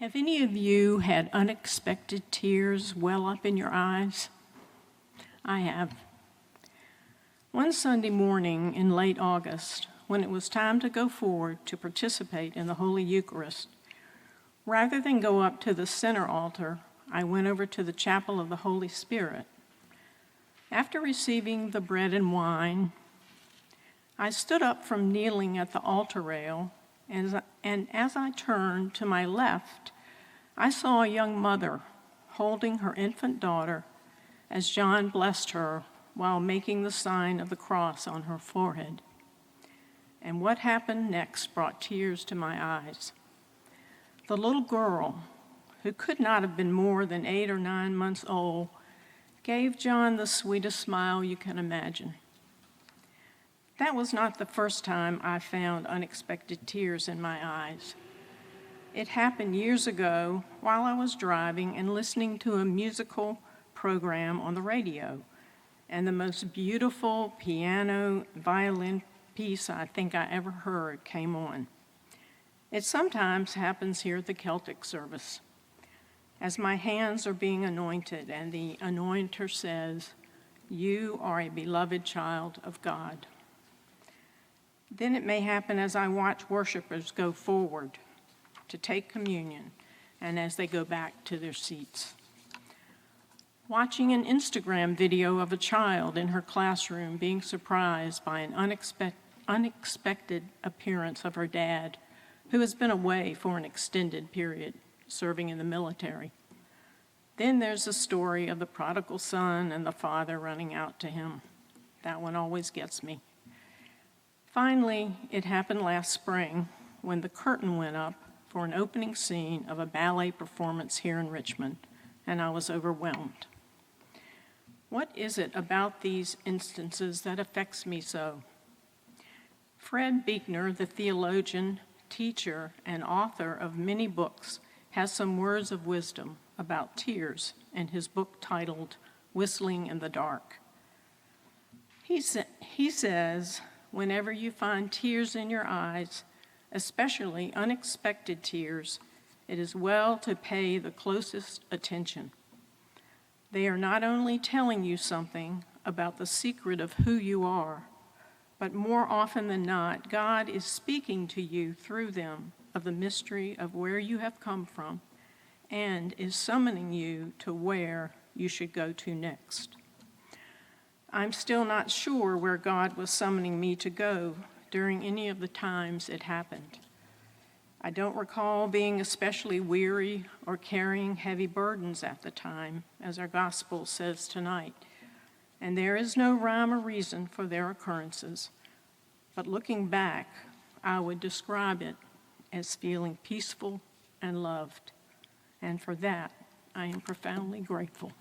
Have any of you had unexpected tears well up in your eyes? I have. One Sunday morning in late August, when it was time to go forward to participate in the Holy Eucharist, rather than go up to the center altar, I went over to the Chapel of the Holy Spirit. After receiving the bread and wine, I stood up from kneeling at the altar rail, and as I turned to my left, I saw a young mother holding her infant daughter as John blessed her while making the sign of the cross on her forehead. And what happened next brought tears to my eyes. The little girl, who could not have been more than 8 or 9 months old, gave John the sweetest smile you can imagine. That was not the first time I found unexpected tears in my eyes. It happened years ago while I was driving and listening to a musical program on the radio, and the most beautiful piano violin piece I think I ever heard came on. It sometimes happens here at the Celtic service, as my hands are being anointed and the anointer says, "You are a beloved child of God." Then it may happen as I watch worshipers go forward to take communion and as they go back to their seats. Watching an Instagram video of a child in her classroom being surprised by an unexpected appearance of her dad, who has been away for an extended period, serving in the military. Then there's the story of the prodigal son and the father running out to him. That one always gets me. Finally, it happened last spring when the curtain went up for an opening scene of a ballet performance here in Richmond, and I was overwhelmed. What is it about these instances that affects me so? Fred Buechner, the theologian, teacher, and author of many books, has some words of wisdom about tears in his book titled Whistling in the Dark. He says, whenever you find tears in your eyes, especially unexpected tears, it is well to pay the closest attention. They are not only telling you something about the secret of who you are, but more often than not, God is speaking to you through them of the mystery of where you have come from and is summoning you to where you should go to next. I'm still not sure where God was summoning me to go during any of the times it happened. I don't recall being especially weary or carrying heavy burdens at the time, as our gospel says tonight, and there is no rhyme or reason for their occurrences. But looking back, I would describe it as feeling peaceful and loved, and for that, I am profoundly grateful.